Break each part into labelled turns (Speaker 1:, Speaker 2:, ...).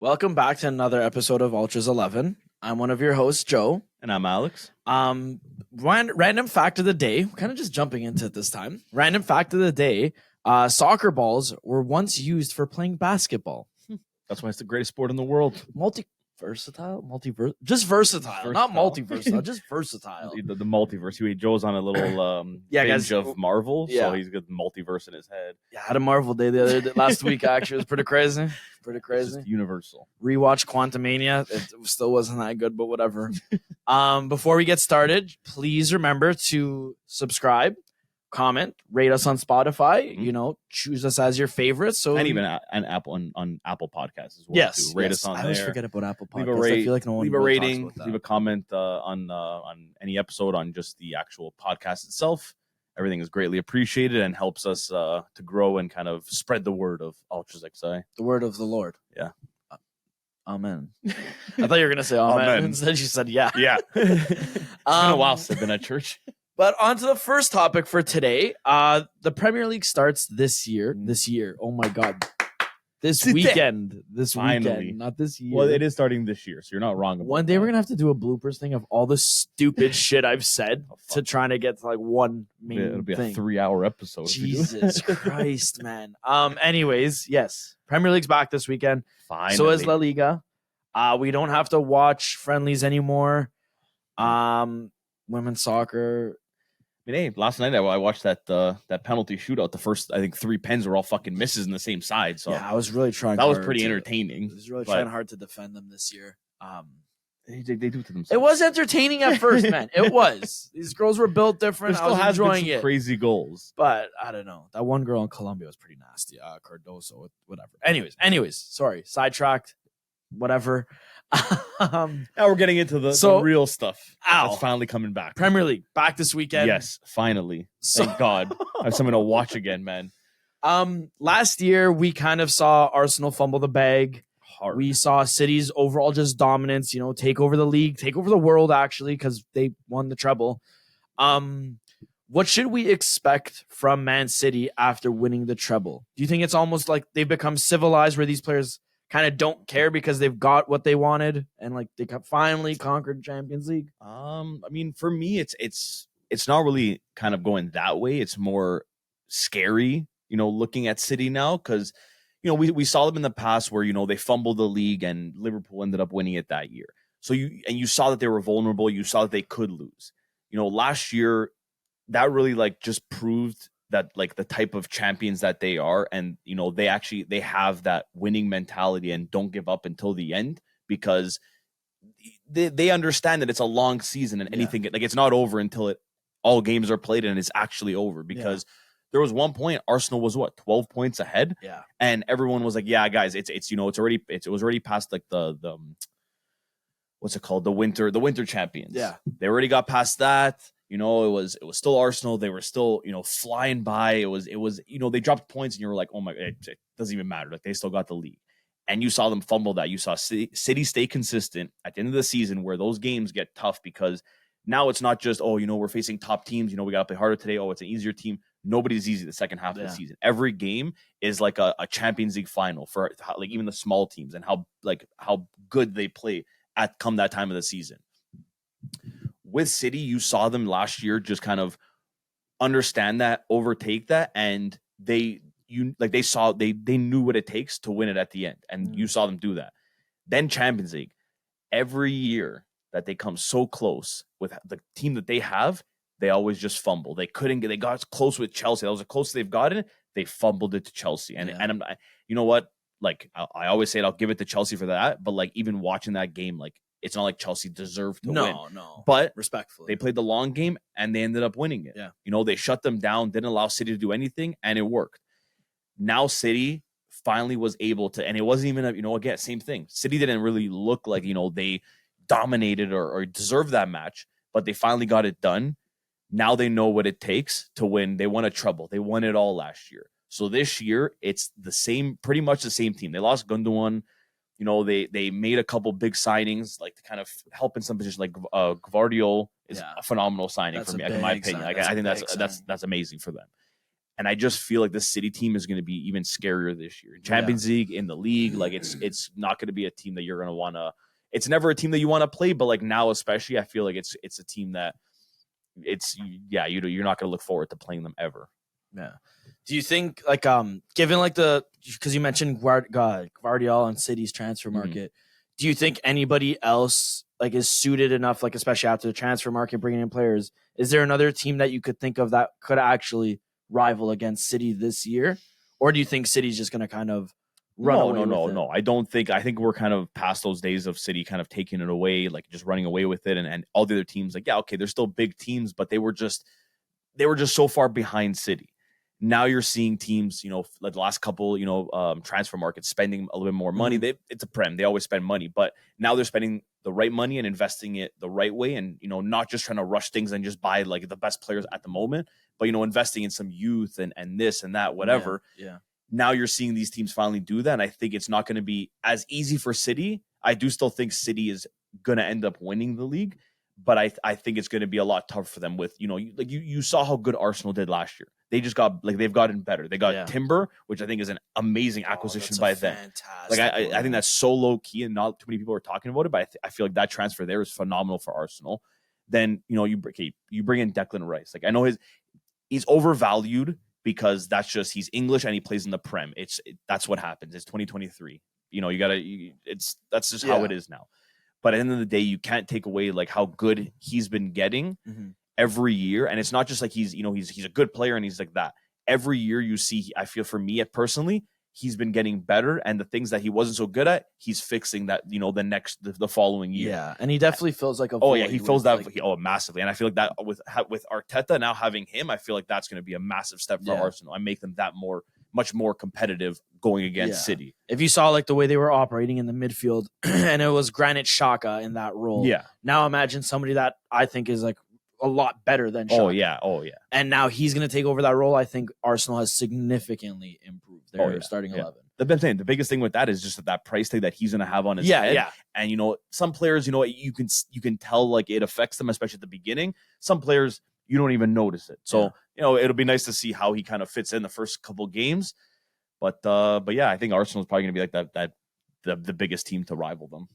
Speaker 1: Welcome back to another episode of Ultras 11. I'm one of your hosts, Joe.
Speaker 2: And I'm Alex.
Speaker 1: Random fact of the day, kind of just jumping into it this time. Random fact of the day, soccer balls were once used for playing basketball.
Speaker 2: That's why it's the greatest sport in the world.
Speaker 1: Versatile, not
Speaker 2: Versatile.
Speaker 1: multi-versatile, just versatile.
Speaker 2: The multiverse. Joe's on a little
Speaker 1: Yeah,
Speaker 2: binge
Speaker 1: guys.
Speaker 2: of Marvel,
Speaker 1: Yeah.
Speaker 2: so he's got the multiverse in his head.
Speaker 1: Yeah, I had a Marvel day the other day, last week. Actually, it was pretty crazy.
Speaker 2: It's just universal.
Speaker 1: Rewatch Quantumania. It still wasn't that good, but whatever. Before we get started, please remember to subscribe, comment, rate us on Spotify.
Speaker 2: Mhm.
Speaker 1: Choose us as your favorite. So
Speaker 2: And even on Apple Podcasts as well.
Speaker 1: yes,
Speaker 2: too. Rate
Speaker 1: yes.
Speaker 2: us on
Speaker 1: I
Speaker 2: there.
Speaker 1: always forget about Apple
Speaker 2: Leave a
Speaker 1: Podcasts. I feel like no one
Speaker 2: leave a
Speaker 1: really
Speaker 2: rating.
Speaker 1: talks about
Speaker 2: Leave a
Speaker 1: that.
Speaker 2: comment on any episode on just the actual podcast itself. Everything is greatly appreciated and helps us to grow and kind of spread the word of UltrasXI.
Speaker 1: The word of the Lord.
Speaker 2: Yeah.
Speaker 1: Amen. I thought you were gonna say amen.
Speaker 2: Amen.
Speaker 1: Instead, you said yeah.
Speaker 2: Yeah. It's been a while since I've been at church.
Speaker 1: But on to the first topic for today. The Premier League starts this year. Oh my God. This
Speaker 2: Today.
Speaker 1: weekend.
Speaker 2: Finally.
Speaker 1: Not this year.
Speaker 2: Well, it is starting this year, so you're not wrong about
Speaker 1: One day
Speaker 2: that.
Speaker 1: we're gonna have to do a bloopers thing of all the stupid shit I've said
Speaker 2: Oh, fuck.
Speaker 1: to trying to get to like one main
Speaker 2: It'll be a
Speaker 1: thing.
Speaker 2: 3-hour episode. if we do it.
Speaker 1: Jesus Christ, man. Anyways, yes, Premier League's back this weekend.
Speaker 2: Finally.
Speaker 1: So is La Liga. We don't have to watch friendlies anymore. Women's soccer.
Speaker 2: I mean, hey, last night I watched that penalty shootout. The first, I think, 3 pens were all fucking misses in the same side. So
Speaker 1: Yeah, I was really trying.
Speaker 2: that was
Speaker 1: hard
Speaker 2: pretty
Speaker 1: to-
Speaker 2: entertaining.
Speaker 1: I was really
Speaker 2: but
Speaker 1: trying hard to defend them this year.
Speaker 2: They do it to themselves.
Speaker 1: It was entertaining at first, man. It was. These girls were built
Speaker 2: There
Speaker 1: different. I
Speaker 2: still
Speaker 1: was
Speaker 2: has been
Speaker 1: enjoying
Speaker 2: some
Speaker 1: it.
Speaker 2: crazy goals.
Speaker 1: But I don't know. That one girl in Colombia was pretty nasty. Cardoso, whatever. Anyways, sorry. Sidetracked. Whatever.
Speaker 2: Now we're getting into the real stuff.
Speaker 1: Ow.
Speaker 2: That's finally coming back.
Speaker 1: Premier League back this weekend.
Speaker 2: Yes, finally.
Speaker 1: So-
Speaker 2: Thank God. I have something to watch again, man.
Speaker 1: Last year we kind of saw Arsenal fumble the bag.
Speaker 2: Hard.
Speaker 1: We saw City's overall just dominance, take over the league, take over the world actually, because they won the treble. What should we expect from Man City after winning the treble? Do you think it's almost like they've become civilized where these players kind of don't care because they've got what they wanted and like they finally conquered Champions League?
Speaker 2: I mean, for me, it's not really kind of going that way. It's more scary, looking at City now because, we saw them in the past where, they fumbled the league and Liverpool ended up winning it that year. So you saw that they were vulnerable. You saw that they could lose. Last year, that really just proved that the type of champions that they are. And, they have that winning mentality and don't give up until the end because they understand that it's a long season and anything it's not over until all games are played and it's actually over because there was one point Arsenal was 12 points ahead.
Speaker 1: Yeah.
Speaker 2: And everyone was like, yeah, guys, it was already past the what's it called? The winter champions.
Speaker 1: Yeah.
Speaker 2: They already got past that. It was still Arsenal. They were still, flying by. It was, they dropped points and you were like, oh my, it doesn't even matter. They still got the league. And you saw them fumble that. You saw City stay consistent at the end of the season where those games get tough because now it's not just, we're facing top teams. We got to play harder today. Oh, it's an easier team. Nobody's easy the second half of the season. Every game is like a Champions League final for even the small teams and how good they play come that time of the season. With City, you saw them last year just kind of understand that, overtake that, and they knew what it takes to win it at the end, and you saw them do that. Then Champions League, every year that they come so close with the team that they have, they always just fumble. They got close with Chelsea. That was the closest they've gotten. They fumbled it to Chelsea, and I'm, you know what? I always say I'll give it to Chelsea for that, but even watching that game, it's not like Chelsea deserved to win.
Speaker 1: No.
Speaker 2: But
Speaker 1: respectfully,
Speaker 2: they played the long game and they ended up winning it.
Speaker 1: Yeah.
Speaker 2: They shut them down, didn't allow City to do anything, and it worked. Now City finally was able to, and it wasn't even again, same thing. City didn't really look like, they dominated or deserved that match, but they finally got it done. Now they know what it takes to win. They won a treble. They won it all last year. So this year, it's pretty much the same team. They lost Gundogan. They made a couple big signings, to kind of help in some positions. Gvardiol is a phenomenal signing for me, in my opinion. I think that's amazing for them. And I just feel like this City team is going to be even scarier this year. In Champions League, in the league, like it's not going to be a team that you're going to want to. It's never a team that you want to play, but like now especially, I feel like it's a team that you're not going to look forward to playing them ever.
Speaker 1: Yeah. Do you think like given like because you mentioned Guardiola and City's transfer market, do you think anybody else like is suited enough, like especially after the transfer market bringing in players? Is there another team that you could think of that could actually rival against City this year, or do you think City's just going to kind of run away with it?
Speaker 2: No. I don't think. I think we're kind of past those days of City kind of taking it away, like just running away with it, and all the other teams, like they're still big teams, but they were just so far behind City. Now you're seeing teams, like the last couple, transfer markets spending a little bit more money. It's a Prem. They always spend money, but now they're spending the right money and investing it the right way, and not just trying to rush things and just buy like the best players at the moment, but investing in some youth and this and that, whatever.
Speaker 1: Yeah.
Speaker 2: Now you're seeing these teams finally do that, and I think it's not going to be as easy for City. I do still think City is going to end up winning the league, but I think it's going to be a lot tougher for them with, you saw how good Arsenal did last year. They just they've gotten better. They got Timber, which I think is an amazing acquisition by them. Like I think that's so low key and not too many people are talking about it, but I feel like that transfer there is phenomenal for Arsenal. Then, you bring in Declan Rice. Like I know he's overvalued because he's English and he plays in the Prem. That's what happens. It's 2023. That's just how it is now. But at the end of the day, you can't take away like how good he's been getting every year. And it's not just like he's a good player and he's like that. Every year you see, I feel for me personally, he's been getting better, and the things that he wasn't so good at, he's fixing that, the following year.
Speaker 1: Yeah. And he definitely feels like
Speaker 2: he fills that massively. And I feel like that with Arteta now having him, I feel like that's going to be a massive step for Arsenal and make them much more competitive going against City.
Speaker 1: If you saw like the way they were operating in the midfield and it was Granit Xhaka in that role.
Speaker 2: Yeah.
Speaker 1: Now imagine somebody that I think is like a lot better than Xhaka.
Speaker 2: Oh yeah.
Speaker 1: And now he's going to take over that role. I think Arsenal has significally improved their starting 11.
Speaker 2: The biggest thing with that is just that price tag that he's going to have on his head. Yeah. And some players, you can tell like it affects them, especially at the beginning. Some players you don't even notice it. So, it'll be nice to see how he kind of fits in the first couple games. But yeah, I think Arsenal is probably going to be like the biggest team to rival them.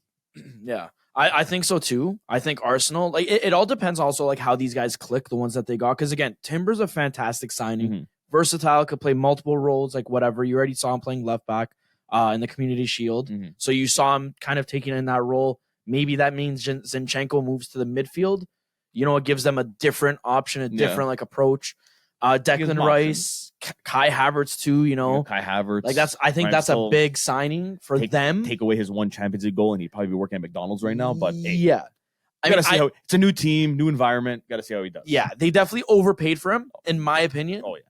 Speaker 1: Yeah. I think so too. I think Arsenal, like it all depends also like how these guys click, the ones that they got. Because again, Timber's a fantastic signing. Versatile, could play multiple roles, like whatever. You already saw him playing left back in the Community Shield. So you saw him kind of taking in that role. Maybe that means Zinchenko moves to the midfield. It gives them a different option, a different like approach. Declan Rice, Kai Havertz too,
Speaker 2: Kai Havertz.
Speaker 1: Like I think that's a big signing for them.
Speaker 2: Take away his one Champions League goal and he'd probably be working at McDonald's right now. But
Speaker 1: yeah.
Speaker 2: How it's a new team, new environment. Got to see how he does.
Speaker 1: Yeah, they definitely overpaid for him, in my opinion.
Speaker 2: Oh yeah.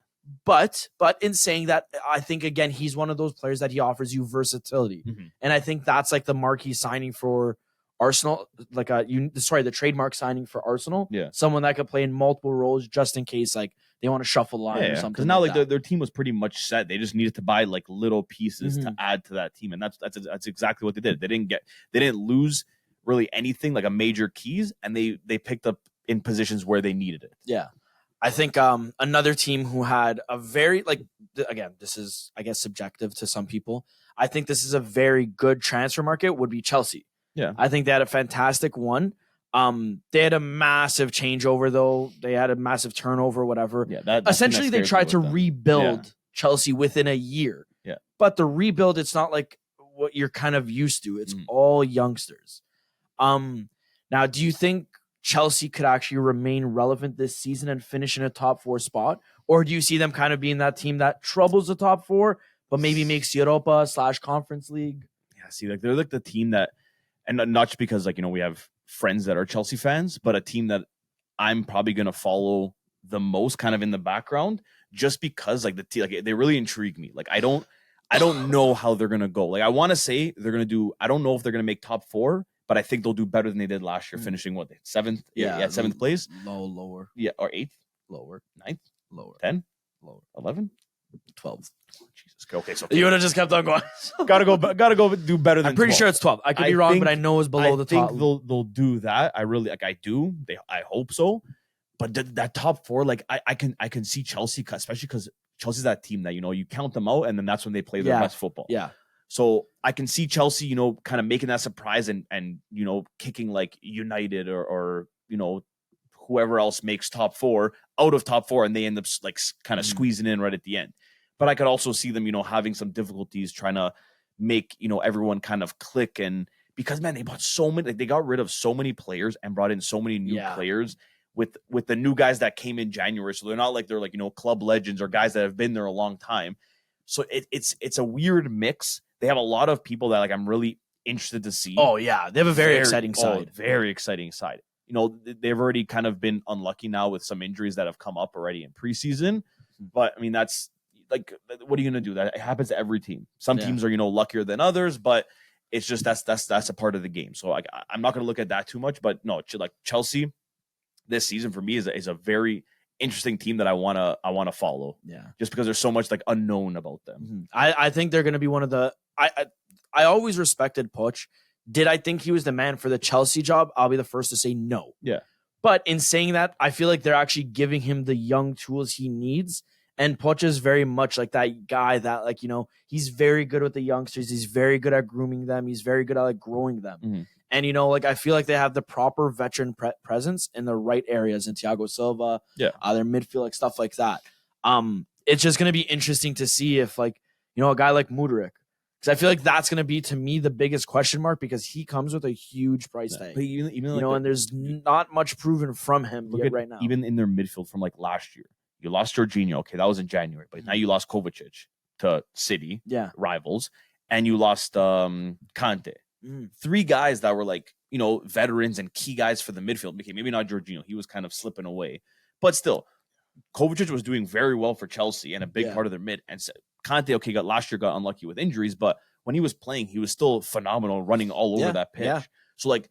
Speaker 1: But in saying that, I think again he's one of those players that he offers you versatility, and I think that's like the marquee signing for Arsenal, like the trademark signing for Arsenal.
Speaker 2: Yeah,
Speaker 1: someone that could play in multiple roles just in case like they want to shuffle the line or something.
Speaker 2: Because now like their team was pretty much set. They just needed to buy like little pieces to add to that team, and that's exactly what they did. They didn't lose really anything like a major keys, and they picked up in positions where they needed it.
Speaker 1: Yeah. I think another team who had a very, again, this is, I guess, subjective to some people. I think this is a very good transfer market would be Chelsea.
Speaker 2: Yeah.
Speaker 1: I think they had a fantastic one. They had a massive changeover, though. They had a massive turnover, whatever.
Speaker 2: Yeah,
Speaker 1: essentially, they tried to rebuild Chelsea within a year.
Speaker 2: Yeah.
Speaker 1: But the rebuild, it's not like what you're kind of used to. It's all youngsters. Now, do you think Chelsea could actually remain relevant this season and finish in a top 4 spot? Or do you see them kind of being that team that troubles the top 4, but maybe makes Europa / Conference League?
Speaker 2: Yeah, see, like they're like the team that, and not just because like, we have friends that are Chelsea fans, but a team that I'm probably going to follow the most kind of in the background just because like they really intrigue me. Like I don't know how they're going to go. Like I want to say they're going to do, I don't know if they're going to make top 4, but I think they'll do better than they did last year, finishing what, 7th? Yeah, 7th place.
Speaker 1: Lower.
Speaker 2: Yeah, or 8th?
Speaker 1: Lower.
Speaker 2: 9th?
Speaker 1: Lower.
Speaker 2: 10?
Speaker 1: Lower.
Speaker 2: 11?
Speaker 1: 12.
Speaker 2: Oh, Jesus. Okay, so
Speaker 1: you would have just kept on going.
Speaker 2: gotta go do better than
Speaker 1: I'm pretty
Speaker 2: 12.
Speaker 1: sure it's 12. I could be wrong, but I know it's below the top.
Speaker 2: I think they'll do that. I really I hope so. But that top 4, like I can see Chelsea, especially because Chelsea's that team that, you count them out and then that's when they play their best football.
Speaker 1: Yeah.
Speaker 2: So I can see Chelsea, kind of making that surprise and kicking like United or whoever else makes top four out of top four, and they end up like kind of squeezing in right at the end. But I could also see them, having some difficulties trying to make, everyone kind of click. And because, man, they bought so many, like, they got rid of so many players and brought in so many new players with the new guys that came in January. So they're not like they're like, club legends or guys that have been there a long time. So it's a weird mix. They have a lot of people that like I'm really interested to see.
Speaker 1: Oh, yeah. They have a very exciting side.
Speaker 2: Very exciting side. They've already kind of been unlucky now with some injuries that have come up already in preseason. But, I mean, that's like, what are you going to do? That it happens to every team. Some teams are, luckier than others, but it's just that's a part of the game. So I'm not going to look at that too much. But, no, like Chelsea this season for me is a very interesting team that I want to follow.
Speaker 1: Yeah.
Speaker 2: Just because there's so much like unknown about them.
Speaker 1: Mm-hmm. I think they're going to be one of the I always respected Poch. Did I think he was the man for the Chelsea job? I'll be the first to say no.
Speaker 2: Yeah.
Speaker 1: But in saying that, I feel like they're actually giving him the young tools he needs. And Poch is very much like that guy that, like, he's very good with the youngsters. He's very good at grooming them. He's very good at like growing them.
Speaker 2: Mm-hmm.
Speaker 1: And, like, I feel like they have the proper veteran presence in the right areas in Thiago Silva, their midfield, like stuff like that. It's just going to be interesting to see if, like, a guy like Mudryk, because I feel like that's going to be, to me, the biggest question mark because he comes with a huge price tag.
Speaker 2: But even like
Speaker 1: and there's not much proven from him yet right now.
Speaker 2: Even in their midfield from like last year, you lost Jorginho. Okay, that was in January, but now you lost Kovacic to City, rivals, and you lost Kante. 3 guys that were like, veterans and key guys for the midfield. Okay, maybe not Jorginho. He was kind of slipping away, but still, Kovacic was doing very well for Chelsea and a big part of their mid. And Kante, last year got unlucky with injuries, but when he was playing, he was still phenomenal, running all over that pitch. Yeah. So like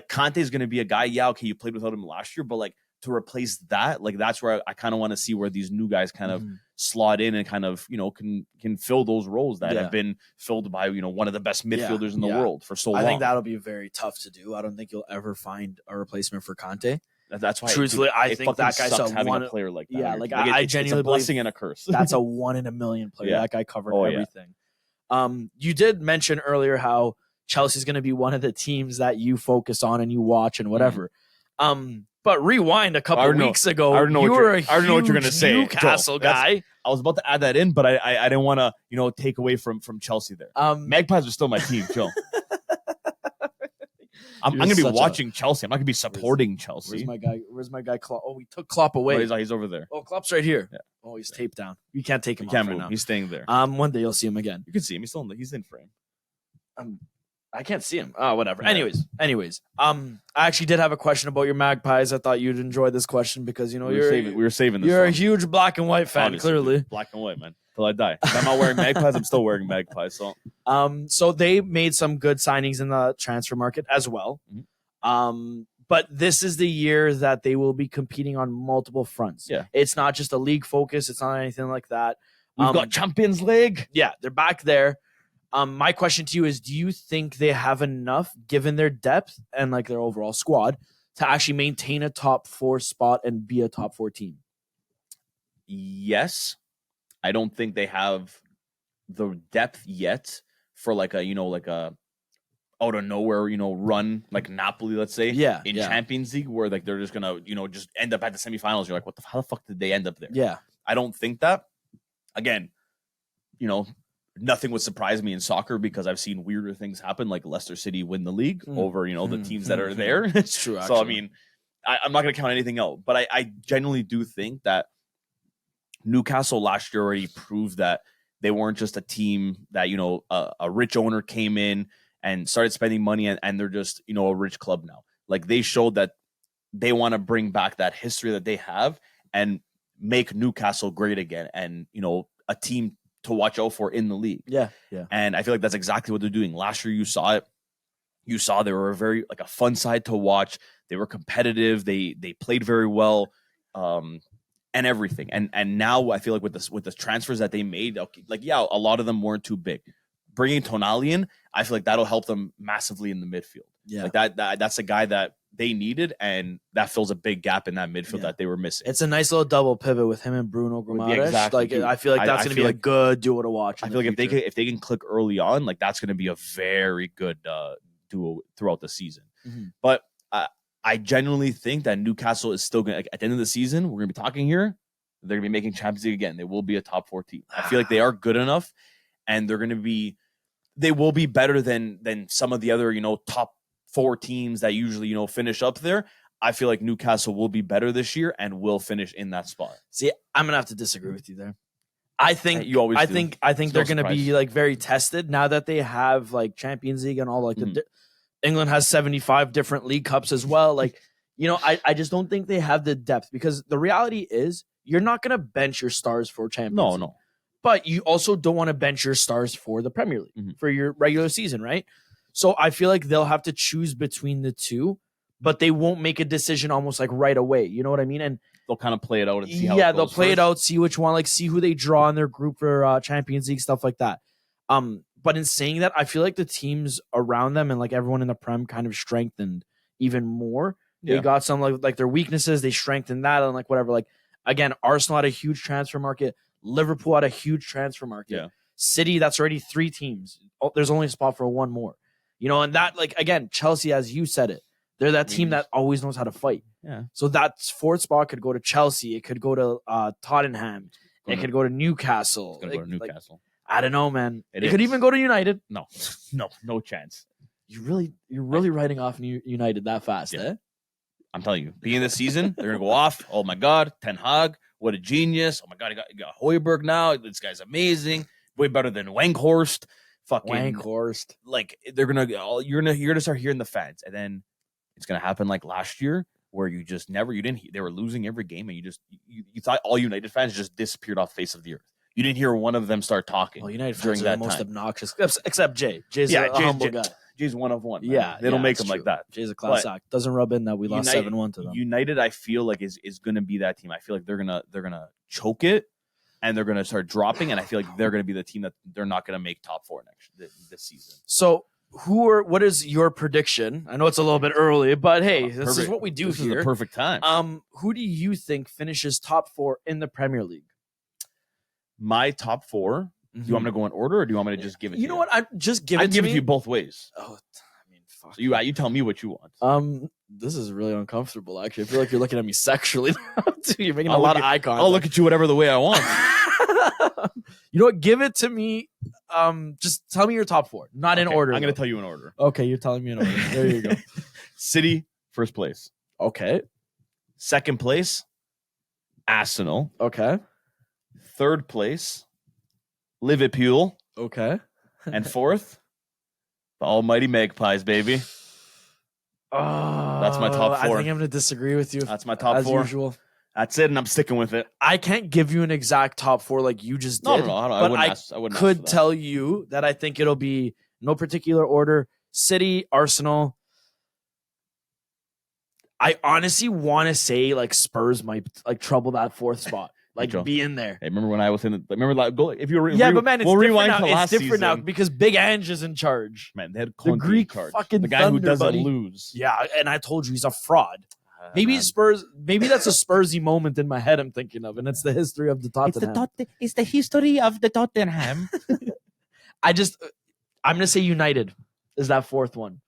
Speaker 2: Kante is going to be a guy. Yeah, okay, you played without him last year, but like to replace that, like that's where I kind of want to see where these new guys kind of slot in and kind of can fill those roles that have been filled by one of the best midfielders in the world for so long.
Speaker 1: I think that'll be very tough to do. I don't think you'll ever find a replacement for Kante.
Speaker 2: That's why,
Speaker 1: truthfully, I think that guy's
Speaker 2: having a player like that.
Speaker 1: Yeah, like I genuinely
Speaker 2: it's a blessing and a curse.
Speaker 1: That's a 1 in a million player. That guy covered everything. You did mention earlier how Chelsea's going to be one of the teams that you focus on and you watch and whatever. But rewind a couple weeks ago, you were a huge Newcastle guy.
Speaker 2: I was about to add that in, but I didn't want to take away from Chelsea there. Magpies are still my team, Joe. I'm going to be watching Chelsea. I'm not going to be supporting Chelsea.
Speaker 1: Where's my guy Klopp? Oh, we took Klopp away.
Speaker 2: Oh, he's over there.
Speaker 1: Oh, Klopp's right here.
Speaker 2: Yeah.
Speaker 1: Oh, he's taped down. You can't take him off right now.
Speaker 2: He's staying there.
Speaker 1: One day you'll see him again.
Speaker 2: You can see him. He's in frame.
Speaker 1: I can't see him. Oh, whatever. Yeah. Anyways. I actually did have a question about your Magpies. I thought you'd enjoy this question because we were saving this. You're a huge black and white fan, obviously, clearly.
Speaker 2: Black and white, man. Till I die. If I'm not wearing Magpies, I'm still wearing Magpies.
Speaker 1: So they made some good signings in the transfer market as well. But this is the year that they will be competing on multiple fronts.
Speaker 2: Yeah.
Speaker 1: It's not just a league focus. It's not anything like that.
Speaker 2: We've got Champions League.
Speaker 1: Yeah, they're back there. My question to you is, do you think they have enough, given their depth and like their overall squad, to actually maintain a top 4 spot and be a top 4 team?
Speaker 2: Yes. I don't think they have the depth yet for like a out of nowhere, run like Napoli, let's say, in Champions League, where like they're just gonna, just end up at the semifinals. You're like, how the fuck did they end up there?
Speaker 1: Yeah,
Speaker 2: I don't think that. Again, nothing would surprise me in soccer because I've seen weirder things happen, like Leicester City win the league over, the teams that are there.
Speaker 1: It's true.
Speaker 2: So I mean, I'm not gonna count anything out, but I genuinely do think that Newcastle last year already proved that they weren't just a team that a rich owner came in and started spending money and they're just, a rich club now. Like they showed that they want to bring back that history that they have and make Newcastle great again and, a team to watch out for in the league.
Speaker 1: Yeah.
Speaker 2: And I feel like that's exactly what they're doing. Last year you saw it. You saw they were a very a fun side to watch. They were competitive. They played very well. And everything. And now I feel like with the transfers that they made, a lot of them weren't too big. bringing Tonali in, I feel like that'll help them massively in the midfield.
Speaker 1: Yeah.
Speaker 2: Like that's a guy that they needed, and that fills a big gap in that midfield that they were missing.
Speaker 1: It's a nice little double pivot with him and Bruno Guimaraes.
Speaker 2: Exactly.
Speaker 1: Like I feel like that's going to be a good duo to watch.
Speaker 2: I feel like if they can click early on, like that's going to be a very good duo throughout the season.
Speaker 1: Mm-hmm.
Speaker 2: But I genuinely think that Newcastle is still going to, like, at the end of the season, we're going to be talking here. They're going to be making Champions League again. They will be a top 4 team. I feel like they are good enough, and they will be better than some of the other, top 4 teams that usually, finish up there. I feel like Newcastle will be better this year and will finish in that spot.
Speaker 1: See, I'm gonna have to disagree with you there. I think
Speaker 2: you always.
Speaker 1: I think they're gonna be like very tested now that they have like Champions League and all like England has 75 different league cups as well. Like, I just don't think they have the depth, because the reality is you're not gonna bench your stars for Champions League.
Speaker 2: No.
Speaker 1: But you also don't want to bench your stars for the Premier League for your regular season, right? So I feel like they'll have to choose between the two, but they won't make a decision almost like right away. You know what I mean? And
Speaker 2: they'll kind of play it out and see how it goes
Speaker 1: they'll play
Speaker 2: first.
Speaker 1: it out, see which one, like see who they draw in their group for Champions League, stuff like that. But in saying that, I feel like the teams around them and like everyone in the Prem kind of strengthened even more. They got some like their weaknesses, they strengthened that, and like whatever. Like again, Arsenal had a huge transfer market. Liverpool had a huge transfer market.
Speaker 2: Yeah.
Speaker 1: City, that's already 3 teams. There's only a spot for one more. And that, like, again, Chelsea, as you said it, they're that team that always knows how to fight.
Speaker 2: Yeah.
Speaker 1: So that 4th spot could go to Chelsea. It could go to Tottenham. It could go to Newcastle.
Speaker 2: It's going to go to Newcastle.
Speaker 1: I don't know, man. It could even go to United.
Speaker 2: No chance.
Speaker 1: You're really writing off United that fast, eh?
Speaker 2: I'm telling you, beginning of the season, they're going to go off. Oh, my God. Ten Hag, what a genius. Oh, my God, you got Højbjerg now. This guy's amazing. Way better than Weghorst. Fucking
Speaker 1: Weghorst.
Speaker 2: Like, you're gonna start hearing the fans, and then it's gonna happen like last year, where you just they were losing every game, and you thought all United fans just disappeared off the face of the earth. You didn't hear one of them start talking.
Speaker 1: Well, United
Speaker 2: during
Speaker 1: fans are
Speaker 2: that
Speaker 1: the most
Speaker 2: time.
Speaker 1: obnoxious, except Jay. Jay's a humble guy.
Speaker 2: Jay's one of one. Man.
Speaker 1: Yeah,
Speaker 2: they don't make him like that.
Speaker 1: Jay's a class act. Doesn't rub in that we lost 7-1 to them.
Speaker 2: United, I feel like is gonna be that team. I feel like they're gonna choke it. And they're going to start dropping, and I feel like they're going to be the team that they're not going to make top 4 this season.
Speaker 1: So, what is your prediction? I know it's a little bit early, but hey, this is what we do
Speaker 2: here. This is the perfect time.
Speaker 1: Who do you think finishes top 4 in the Premier League?
Speaker 2: My top 4. Do you want me to go in order, or do you want me to just give it?
Speaker 1: You know what? I just give it.
Speaker 2: I give it to you both ways.
Speaker 1: Oh, I mean, fuck.
Speaker 2: So you tell me what you want.
Speaker 1: This is really uncomfortable. Actually, I feel like you're looking at me sexually. You're making a lot of eye contact.
Speaker 2: I'll look at you whatever the way I want.
Speaker 1: You know what? Give it to me. Just tell me your top 4, not in order.
Speaker 2: I'm going to tell you in order.
Speaker 1: Okay, you're telling me in order. There you go.
Speaker 2: City, first place.
Speaker 1: Okay.
Speaker 2: Second place, Arsenal.
Speaker 1: Okay.
Speaker 2: Third place, Liverpool.
Speaker 1: Okay.
Speaker 2: And fourth, the almighty Magpies, baby.
Speaker 1: Oh,
Speaker 2: that's my top 4.
Speaker 1: I think I'm going to disagree with you.
Speaker 2: That's my top 4.
Speaker 1: As usual.
Speaker 2: That's it, and I'm sticking with it.
Speaker 1: I can't give you an exact top 4 like you just did.
Speaker 2: No,
Speaker 1: but I could tell you that I think it'll be no particular order. City, Arsenal. I honestly want to say like Spurs might like trouble that 4th spot. Like be in there.
Speaker 2: Hey, remember when I was in the if you were
Speaker 1: but man, it's different now.
Speaker 2: It's
Speaker 1: different now because Big Ange is in charge.
Speaker 2: Man, they had
Speaker 1: the Greek fucking
Speaker 2: the guy who doesn't lose.
Speaker 1: Yeah, and I told you he's a fraud. Maybe Spurs. Maybe that's a Spursy moment in my head I'm thinking of, and it's the history of the Tottenham.
Speaker 2: It's the history of the Tottenham.
Speaker 1: I'm gonna say United is that 4th one.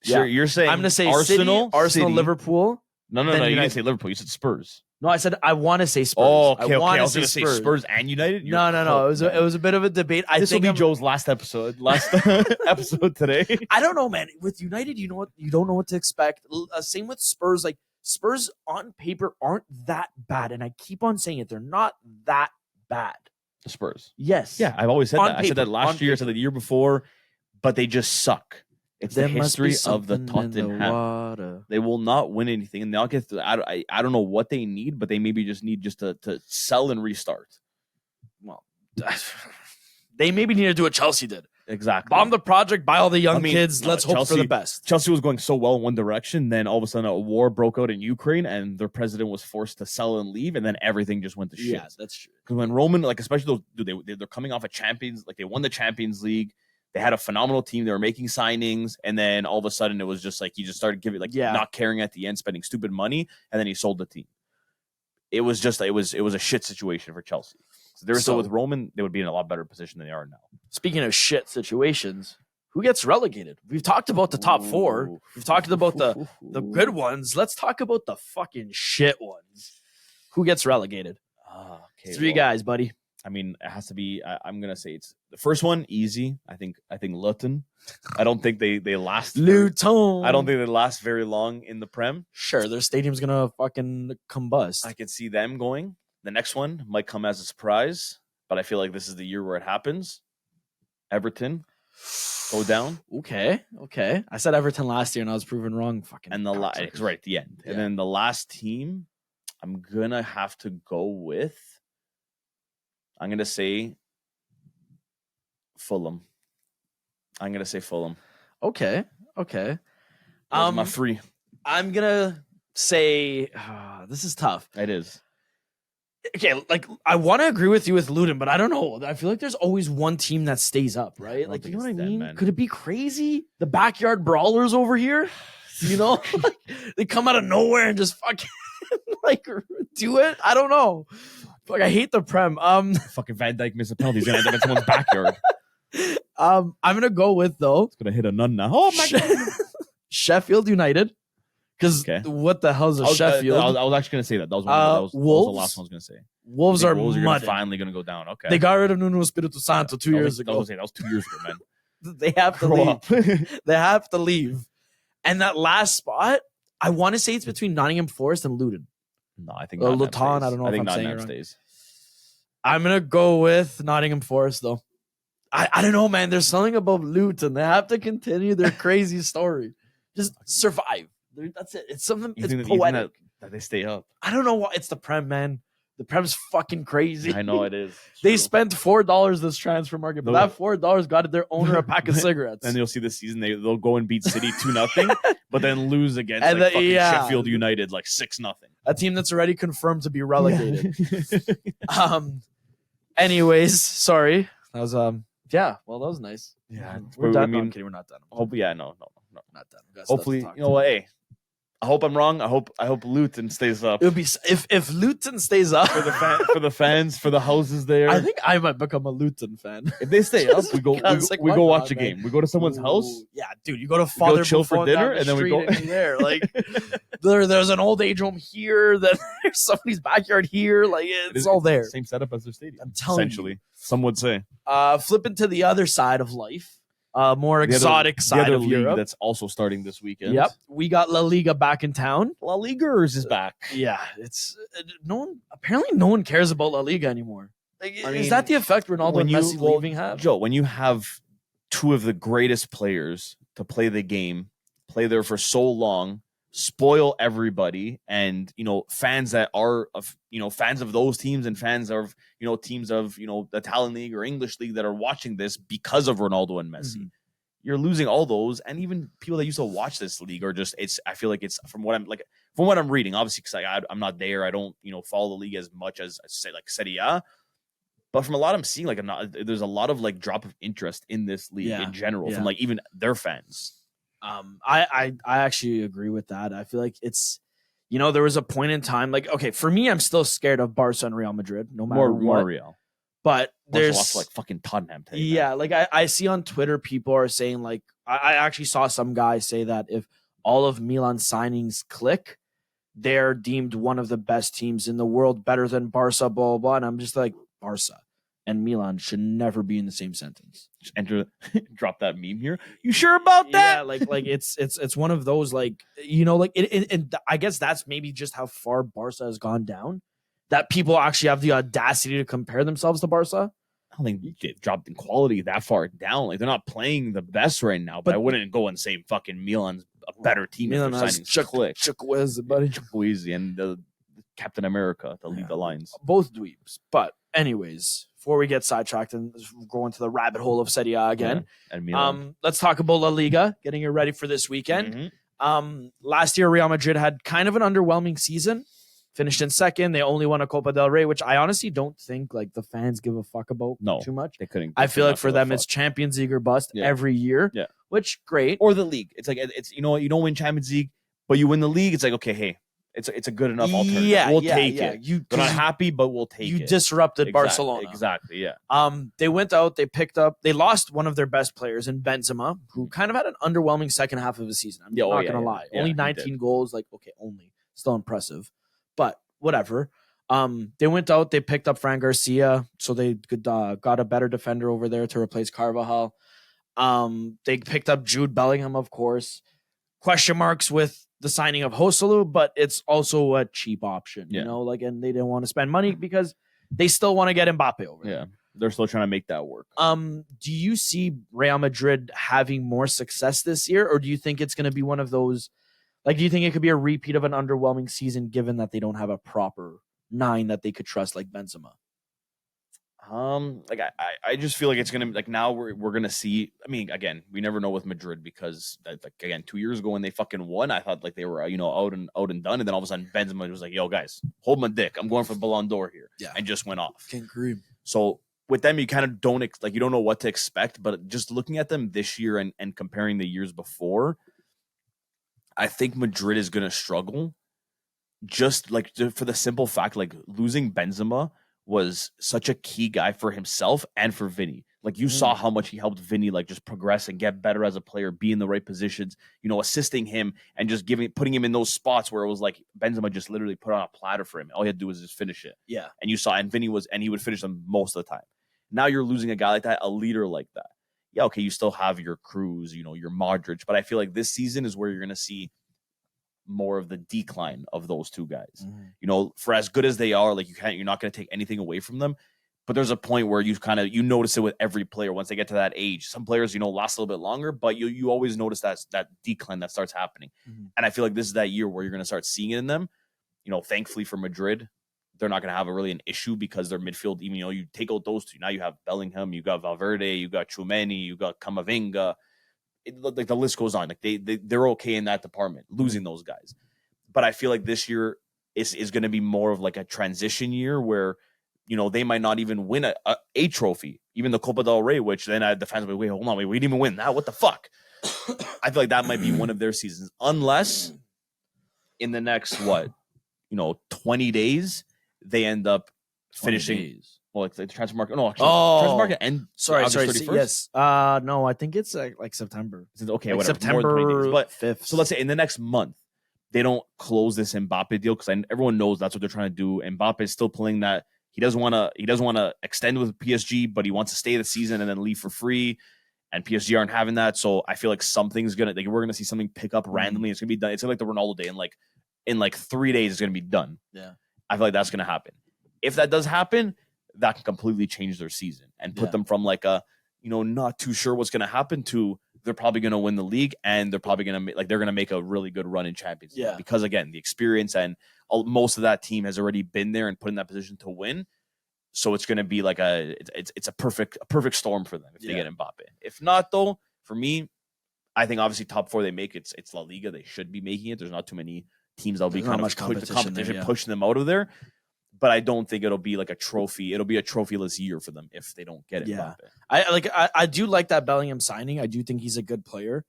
Speaker 2: Sure, you're saying
Speaker 1: I'm gonna say
Speaker 2: Arsenal,
Speaker 1: City. Liverpool.
Speaker 2: No, you didn't say Liverpool. You said Spurs.
Speaker 1: No, I said I want to say Spurs.
Speaker 2: Oh, okay.
Speaker 1: I
Speaker 2: was going to say Spurs and United.
Speaker 1: No. It was a bit of a debate.
Speaker 2: This will be Joe's last episode episode today.
Speaker 1: I don't know, man. With United, you know what? You don't know what to expect. Same with Spurs. Like Spurs on paper aren't that bad, and I keep on saying it. They're not that bad.
Speaker 2: The Spurs.
Speaker 1: Yes.
Speaker 2: Yeah, I've always said that.
Speaker 1: Paper,
Speaker 2: I said that last year. I said that the year before, but they just suck. It's the history of the Tottenham. They will not win anything, and they'll get. I don't know what they need, but they maybe just need to sell and restart.
Speaker 1: Well, they maybe need to do what Chelsea did.
Speaker 2: Exactly.
Speaker 1: Bomb the project, buy all the young kids. Let's hope for the best.
Speaker 2: Chelsea was going so well in one direction, then all of a sudden a war broke out in Ukraine, and their president was forced to sell and leave, and then everything just went to shit.
Speaker 1: Yeah, that's true.
Speaker 2: Because when Roman, like especially those, they're coming off a Champions, like they won the Champions League. They had a phenomenal team. They were making signings, and then all of a sudden it was just like he just started giving not caring at the end, spending stupid money, and then he sold the team. It was just it was a shit situation for Chelsea. So they're still with Roman, they would be in a lot better position than they are now.
Speaker 1: Speaking of shit situations, who gets relegated? We've talked about the top four. We've talked about the good ones. Let's talk about the fucking shit ones. Who gets relegated?
Speaker 2: Okay,
Speaker 1: Three guys, buddy.
Speaker 2: I mean, it has to be. I'm gonna say it's the first one, easy. I think Luton. I don't think they last.
Speaker 1: Luton.
Speaker 2: I don't think they last very long in the Prem.
Speaker 1: Sure, their stadium's gonna fucking combust.
Speaker 2: I could see them going. The next one might come as a surprise, but I feel like this is the year where it happens. Everton go down.
Speaker 1: Okay. I said Everton last year, and I was proven wrong. Fucking.
Speaker 2: And it's right at the end, and then the last team, I'm gonna have to go with. I'm going to say Fulham.
Speaker 1: Okay.
Speaker 2: Those are my three.
Speaker 1: I'm going to say this is tough.
Speaker 2: It is.
Speaker 1: Okay, like I want to agree with you with Luton, but I don't know. I feel like there's always one team that stays up, right? Like, you know what I mean? Man. Could it be crazy? The backyard brawlers over here? You know? Like, they come out of nowhere and just fucking like do it? I don't know. Like I hate the Prem.
Speaker 2: Fucking Van Dijk missed a penalty. He's gonna end up in someone's backyard.
Speaker 1: I'm gonna go with though.
Speaker 2: It's gonna hit a nun now. Oh my god.
Speaker 1: Sheffield United. Because what the hell is a Sheffield?
Speaker 2: I was actually gonna say that. That was the last one I was gonna say.
Speaker 1: Wolves are
Speaker 2: finally gonna go down. Okay.
Speaker 1: They got rid of Nuno Espirito Santo 2 years ago.
Speaker 2: That was 2 years ago, man.
Speaker 1: They have to leave. They have to leave. And that last spot, I want to say it's between Nottingham Forest and Luton.
Speaker 2: No, I think
Speaker 1: Luton. I don't know if I'm saying it wrong.
Speaker 2: Stays.
Speaker 1: I'm gonna go with Nottingham Forest though. I don't know, man. There's something about Luton. They have to continue their crazy story. Just survive. That's it. It's something. It's poetic
Speaker 2: that they stay up.
Speaker 1: I don't know why. It's the Prem, man. The Prem's fucking crazy.
Speaker 2: I know it is.
Speaker 1: They spent $4 this transfer market, but that $4 got their owner a pack of cigarettes.
Speaker 2: And you'll see this season they'll go and beat City 2-0, but then lose against fucking Sheffield United 6-0.
Speaker 1: A team that's already confirmed to be relegated. Anyways, sorry. That was well, that was nice.
Speaker 2: Yeah,
Speaker 1: we're done. No, I'm kidding. We're not done.
Speaker 2: No,
Speaker 1: not done.
Speaker 2: Hopefully, you know what? Hey, I hope I'm wrong. I hope Luton stays up.
Speaker 1: It would be if Luton stays up
Speaker 2: for the fans, for the houses there.
Speaker 1: I think I might become a Luton fan.
Speaker 2: If they stay up, we go watch a game. We go to someone's house.
Speaker 1: Yeah, dude, you go to Father
Speaker 2: chill for dinner, and then we go
Speaker 1: there. Like there's an old age home here. Then there's somebody's backyard here. Like it's all there.
Speaker 2: Same setup as their stadium.
Speaker 1: I'm telling
Speaker 2: essentially, some would say.
Speaker 1: Flipping to the other side of life. More exotic side of Europe.
Speaker 2: That's also starting this weekend.
Speaker 1: Yep, we got La Liga back in town.
Speaker 2: La Liga is back.
Speaker 1: Yeah, it's apparently no one cares about La Liga anymore. Is that the effect Ronaldo and Messi leaving have?
Speaker 2: Joe, when you have two of the greatest players to play the game, play there for so long, spoil everybody, and fans that are fans of those teams and fans of teams of the Italian league or English league that are watching this because of Ronaldo and Messi. Mm-hmm. You're losing all those, and even people that used to watch this league are just. I feel like it's from what I'm reading. Obviously, because I'm not there. I don't follow the league as much as Serie A. But from a lot I'm seeing, there's a lot of drop of interest in this league in general from even their fans.
Speaker 1: I actually agree with that. I feel like it's, there was a point in time, for me, I'm still scared of Barca and Real Madrid, no matter what. More Real. But there's
Speaker 2: also fucking Tottenham.
Speaker 1: I see on Twitter people are saying I actually saw some guy say that if all of Milan's signings click, they're deemed one of the best teams in the world, better than Barca, blah, blah, blah. And I'm just like, Barca and Milan should never be in the same sentence.
Speaker 2: Just drop that meme here. You sure about that?
Speaker 1: Yeah, it's one of those and I guess that's maybe just how far Barca has gone down, that people actually have the audacity to compare themselves to Barca.
Speaker 2: I don't think they've dropped in quality that far down. They're not playing the best right now, but I wouldn't go and say fucking Milan's a better team.
Speaker 1: Milan has Chukwueze, buddy.
Speaker 2: Chukwueze and the Captain America to lead the lines.
Speaker 1: Both dweebs. But anyways, before we get sidetracked and go into the rabbit hole of Serie A again, let's talk about La Liga, getting you ready for this weekend.
Speaker 2: Mm-hmm.
Speaker 1: Last year, Real Madrid had kind of an underwhelming season, finished in second. They only won a Copa del Rey, which I honestly don't think like the fans give a fuck about
Speaker 2: No,
Speaker 1: too much.
Speaker 2: they couldn't.
Speaker 1: I feel like for them, it's Champions League or bust every year.
Speaker 2: Yeah.
Speaker 1: Which great.
Speaker 2: Or the league. It's like it's you know you don't win Champions League, but you win the league. It's like okay, hey, it's a good enough alternative. We'll take it. We're not happy, but we'll take it.
Speaker 1: You disrupted Barcelona.
Speaker 2: Exactly. Yeah.
Speaker 1: They went out. They lost one of their best players in Benzema, who kind of had an underwhelming second half of the season. I'm not gonna lie.
Speaker 2: Yeah,
Speaker 1: only 19 goals. Like okay, only still impressive, but whatever. They went out. They picked up Fran Garcia, so they got a better defender over there to replace Carvajal. They picked up Jude Bellingham, of course. Question marks with the signing of Joselu, but it's also a cheap option, you know, like, and they didn't want to spend money because they still want to get Mbappe over there.
Speaker 2: Yeah. They're still trying to make that work.
Speaker 1: Do you see Real Madrid having more success this year, or do you think it's going to be one of those, like, do you think it could be a repeat of an underwhelming season given that they don't have a proper 9 that they could trust like Benzema?
Speaker 2: Like I just feel like it's gonna like now we're gonna see. I mean, again, we never know with Madrid because like again 2 years ago when they fucking won, I thought like they were out and done, and then all of a sudden Benzema was like, "Yo guys, hold my dick, I'm going for Ballon d'Or here," and just went off.
Speaker 1: King Kareem.
Speaker 2: So with them, you kind of don't you don't know what to expect, but just looking at them this year and comparing the years before, I think Madrid is gonna struggle. Just like for the simple fact, like losing Benzema was such a key guy for himself and for Vinny. Like you saw how much he helped Vinny like just progress and get better as a player, be in the right positions, you know, assisting him and just putting him in those spots where it was like Benzema just literally put on a platter for him. All he had to do was just finish it.
Speaker 1: Yeah.
Speaker 2: And you saw, and Vinny he would finish them most of the time. Now you're losing a guy like that, a leader like that. Yeah, okay, you still have your Cruz, you know, your Modric, but I feel like this season is where you're going to see more of the decline of those two guys. You know, for as good as they are, like you're not going to take anything away from them. But there's a point where you notice it with every player once they get to that age. Some players, you know, last a little bit longer, but you always notice that decline that starts happening. And I feel like this is that year where you're going to start seeing it in them. You know, thankfully for Madrid, they're not going to have an issue because their midfield, even, you know, you take out those two. Now you have Bellingham, you got Valverde, you got Tchouameni, you got Camavinga. Like the list goes on. Like they're okay in that department, losing those guys. But I feel like this year is going to be more of like a transition year where, you know, they might not even win a trophy, even the Copa del Rey, which then the fans will be, wait, hold on, we didn't even win that. What the fuck? I feel like that might be one of their seasons, unless in the next 20 days they end up finishing. Well, it's like the transfer market. No, actually, transfer market end.
Speaker 1: Sorry.
Speaker 2: 31st?
Speaker 1: Yes. No, I think it's like September.
Speaker 2: Okay,
Speaker 1: like
Speaker 2: whatever.
Speaker 1: September
Speaker 2: more than 20 days. But
Speaker 1: 5th.
Speaker 2: So let's say in the next month they don't close this Mbappe deal because everyone knows that's what they're trying to do. Mbappe is still playing that he doesn't want to extend with PSG, but he wants to stay the season and then leave for free. And PSG aren't having that, so I feel like something's we're gonna see something pick up randomly. It's gonna be done. It's like the Ronaldo day, in 3 days it's gonna be done.
Speaker 1: Yeah,
Speaker 2: I feel like that's gonna happen. If that does happen, that can completely change their season and put them from like a, you know, not too sure what's gonna happen to they're probably gonna win the league and they're probably gonna they're gonna make a really good run in Champions League. Because again, the experience and most of that team has already been there and put in that position to win. So it's going to be like it's a perfect storm for them if they get Mbappe. If not, though, for me, I think obviously top 4 they make it's La Liga. They should be making it. There's not too many teams that'll be kind of competition pushing them out of there. But I don't think it'll be like a trophy. It'll be a trophyless year for them if they don't get Mbappe.
Speaker 1: I do like that Bellingham signing. I do think he's a good player.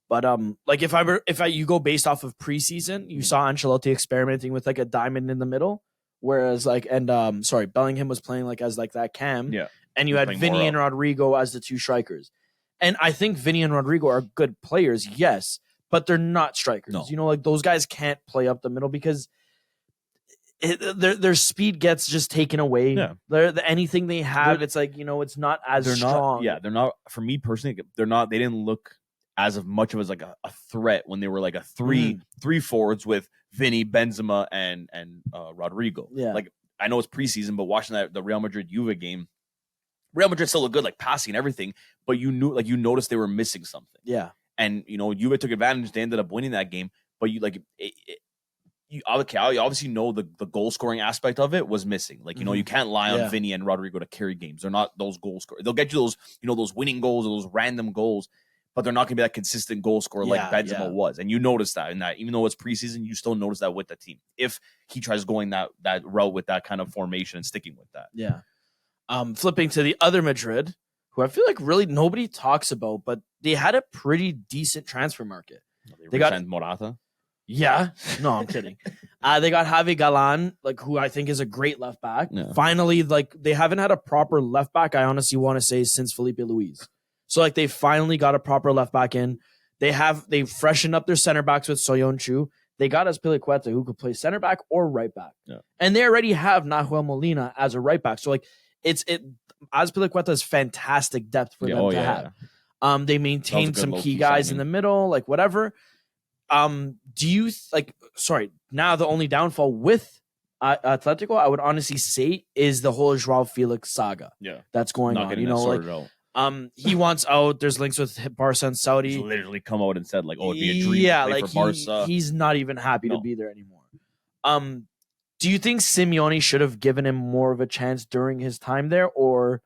Speaker 1: But like if you go based off of preseason, you saw Ancelotti experimenting with like a diamond in the middle. Whereas Bellingham was playing like as like that cam, and you had Vinny and Rodrigo as the 2 strikers, and I think Vinny and Rodrigo are good players, yes, but they're not strikers. No. You know, like those guys can't play up the middle because their speed gets just taken away. Yeah. Anything they have, it's like, you know, it's not as strong.
Speaker 2: They're not. For me personally, they're not. They didn't look as much of as like a threat when they were like a three forwards with Vinny, Benzema, and Rodrigo.
Speaker 1: Yeah.
Speaker 2: Like I know it's preseason, but watching the Real Madrid Juve game, Real Madrid still looked good, like passing and everything, but you noticed they were missing something.
Speaker 1: Yeah.
Speaker 2: And you know, Juve took advantage. They ended up winning that game, but you obviously know the goal scoring aspect of it was missing. Like, you know, you can't rely on Vinny and Rodrigo to carry games. They're not those goal scorers. They'll get you those, you know, those winning goals or those random goals. but they're not going to be that consistent goal scorer like Benzema was. And you notice that in that, even though it's preseason, you still notice that with the team. If he tries going that route with that kind of formation and sticking with that.
Speaker 1: Yeah. Flipping to the other Madrid, who I feel like really nobody talks about, but they had a pretty decent transfer market.
Speaker 2: They got Morata.
Speaker 1: Yeah. No, I'm kidding. They got Javi Galan, like, who I think is a great left back.
Speaker 2: Yeah.
Speaker 1: Finally, like, they haven't had a proper left back, I honestly want to say, since Felipe Luis. So, like, they finally got a proper left back in. They freshened up their center backs with Soyuncu. They got Azpilicueta, who could play center back or right back.
Speaker 2: Yeah.
Speaker 1: And they already have Nahuel Molina as a right back. So, like, Azpilicueta is fantastic depth for them to have. They maintained some key guys in the middle, like, whatever. Do you now the only downfall with Atletico, I would honestly say, is the whole Joao Felix saga.
Speaker 2: Yeah,
Speaker 1: that's going on. You know, like he wants out. There's links with Barca and Saudi.
Speaker 2: He's literally come out and said like, "Oh, it'd be a dream to play for Barca."
Speaker 1: He's not even happy to be there anymore. Do you think Simeone should have given him more of a chance during his time there, or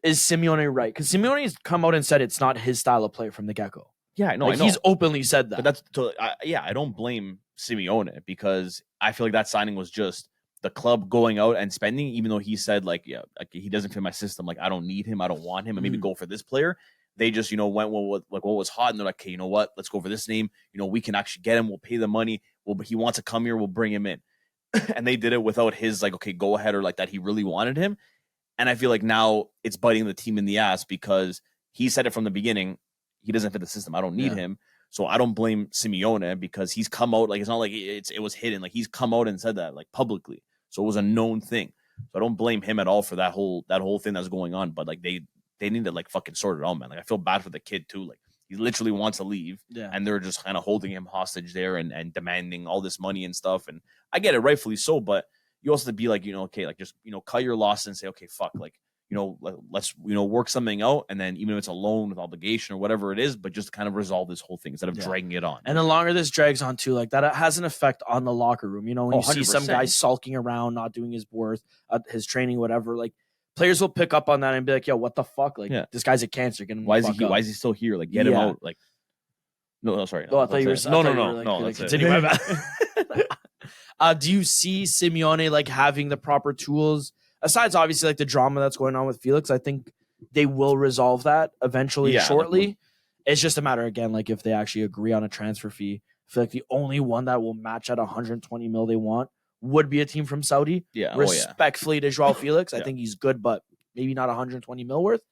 Speaker 1: is Simeone right? Because Simeone's come out and said it's not his style of play from the get-go.
Speaker 2: Yeah, no,
Speaker 1: like,
Speaker 2: I know.
Speaker 1: He's openly said that.
Speaker 2: But that's totally, I don't blame Simeone, because I feel like that signing was just the club going out and spending, even though he said like he doesn't fit my system, like I don't need him, I don't want him, and maybe go for this player. They just went with like what was hot, and they're like, okay, you know what? Let's go for this name. We can actually get him. We'll pay the money. He wants to come here. We'll bring him in. And they did it without his like, okay, go ahead, or like that he really wanted him. And I feel like now it's biting the team in the ass, because he said it from the beginning. He doesn't fit the system. I don't need him. So I don't blame Simeone, because he's come out, like, it's not like it was hidden. Like, he's come out and said that like publicly. So it was a known thing. So I don't blame him at all for that whole thing that's going on. But like they need to like fucking sort it out, man. Like, I feel bad for the kid too. Like, he literally wants to leave. Yeah. And they're just kind of holding him hostage there and demanding all this money and stuff. And I get it, rightfully so, but you also have to be like, okay, like just cut your loss and say, okay, fuck, like, let's work something out, and then even if it's a loan with obligation or whatever it is, but just kind of resolve this whole thing instead of dragging it on.
Speaker 1: And the longer this drags on too, like that has an effect on the locker room. When you see some guy sulking around, not doing his worth, his training, whatever, like players will pick up on that and be like, "Yo, what the fuck? Like this guy's a cancer. Why is he still here? Like get him out. Like no, sorry.
Speaker 2: No,
Speaker 1: I thought you were
Speaker 2: no.
Speaker 1: Like, continue. My bad. Do you see Simeone like having the proper tools? Asides, obviously, like the drama that's going on with Felix, I think they will resolve that eventually, shortly. It's just a matter, again, like if they actually agree on a transfer fee. I feel like the only one that will match at 120 mil they want would be a team from Saudi.
Speaker 2: Yeah,
Speaker 1: respectfully to Joao Felix, I think he's good, but maybe not 120 mil worth.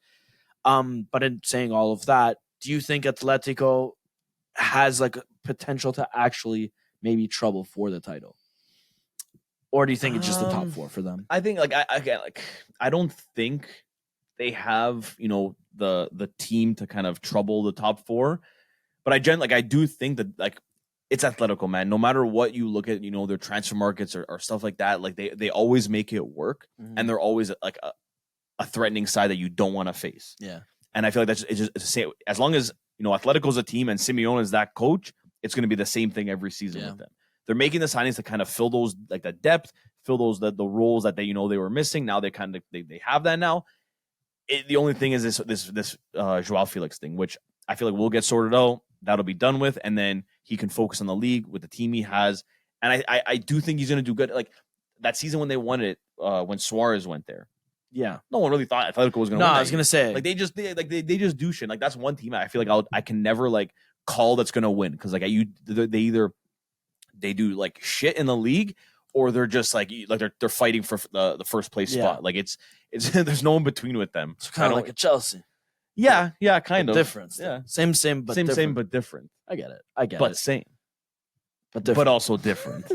Speaker 1: But in saying all of that, do you think Atletico has like potential to actually maybe trouble for the title? Or do you think it's just the top four for them?
Speaker 2: I think I don't think they have the team to kind of trouble the top four, but I do think that like it's Atletico, man. No matter what you look at, their transfer markets or stuff like that, like they always make it work, and they're always like a threatening side that you don't want to face.
Speaker 1: Yeah,
Speaker 2: and I feel like it's the same. As long as Atletico's a team and Simeone is that coach, it's going to be the same thing every season with them. They're making the signings to kind of fill those, like the depth, fill those the roles that they were missing. Now they kind of they have that now. The only thing is this Joao Felix thing, which I feel like we'll get sorted out. That'll be done with, and then he can focus on the league with the team he has. And I do think he's going to do good. Like that season when they won it, when Suarez went there.
Speaker 1: Yeah,
Speaker 2: no one really thought Atletico was going to.
Speaker 1: No, I was going to say
Speaker 2: like they just do shit. Like that's one team I feel like I can never like call that's going to win, because like they either. They do like shit in the league, or they're just like they're fighting for the first place spot. Like it's there's no in between with them.
Speaker 1: It's kind of like a Chelsea.
Speaker 2: Yeah, kind of
Speaker 1: difference.
Speaker 2: Yeah,
Speaker 1: same, but different.
Speaker 2: Same, but different.
Speaker 1: I get it.
Speaker 2: But same,
Speaker 1: but different.
Speaker 2: But also different.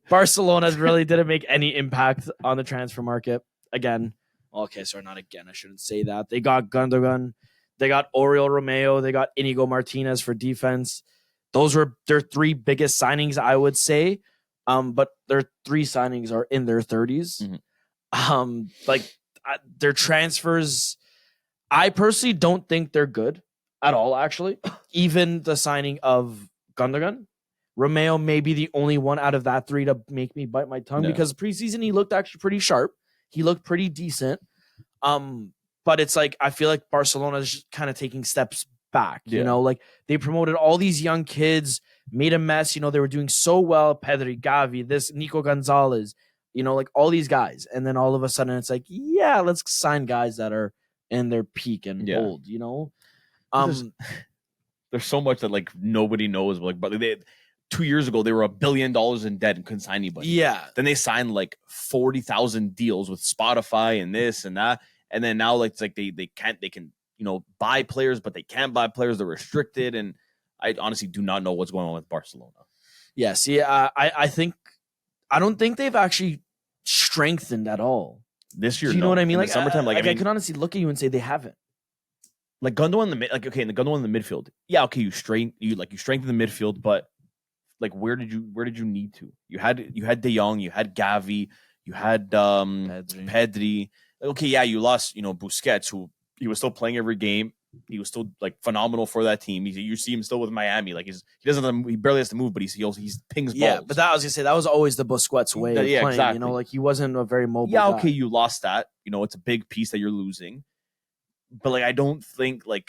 Speaker 1: Barcelona really didn't make any impact on the transfer market again. Okay, sorry, not again. I shouldn't say that. They got Gundogan. They got Oriol Romeo. They got Inigo Martinez for defense. Those were their three biggest signings, I would say. But their three signings are in their 30s. Their transfers, I personally don't think they're good at all, actually. Even the signing of Gundogan. Romeo may be the only one out of that three to make me bite my tongue, because preseason he looked actually pretty sharp. He looked pretty decent. but it's like I feel like Barcelona is kind of taking steps back.
Speaker 2: Yeah.
Speaker 1: You know, like they promoted all these young kids, made a mess. You know, they were doing so well. Pedri, Gavi, this Nico Gonzalez. You know, like all these guys, and then all of a sudden it's like, yeah, let's sign guys that are in their peak and old. You know,
Speaker 2: there's so much that like nobody knows. Like, but 2 years ago they were $1 billion in debt and couldn't sign anybody.
Speaker 1: Yeah.
Speaker 2: Then they signed like 40,000 deals with Spotify and this and that, and then now like it's like they can buy players, but they can't buy players. They're restricted, and I honestly do not know what's going on with Barcelona.
Speaker 1: Yeah. See, I don't think they've actually strengthened at all
Speaker 2: This year.
Speaker 1: Do you know what I mean? Like
Speaker 2: summertime,
Speaker 1: I could honestly look at you and say they haven't.
Speaker 2: Like Gundogan in the mid, like okay, in the Gundogan in the midfield. Yeah, okay, you strengthen the midfield, but like where did you need to? You had De Jong, you had Gavi, you had Pedri. Okay, yeah, you lost, Busquets, who he was still playing every game. He was still like phenomenal for that team. You see him still with Miami. Like he barely has to move, but he pings balls.
Speaker 1: Yeah, but I was gonna say that was always the Busquets way of playing.
Speaker 2: Exactly.
Speaker 1: Like he wasn't a very mobile.
Speaker 2: Yeah,
Speaker 1: guy.
Speaker 2: okay, you lost that. It's a big piece that you're losing. But like I don't think like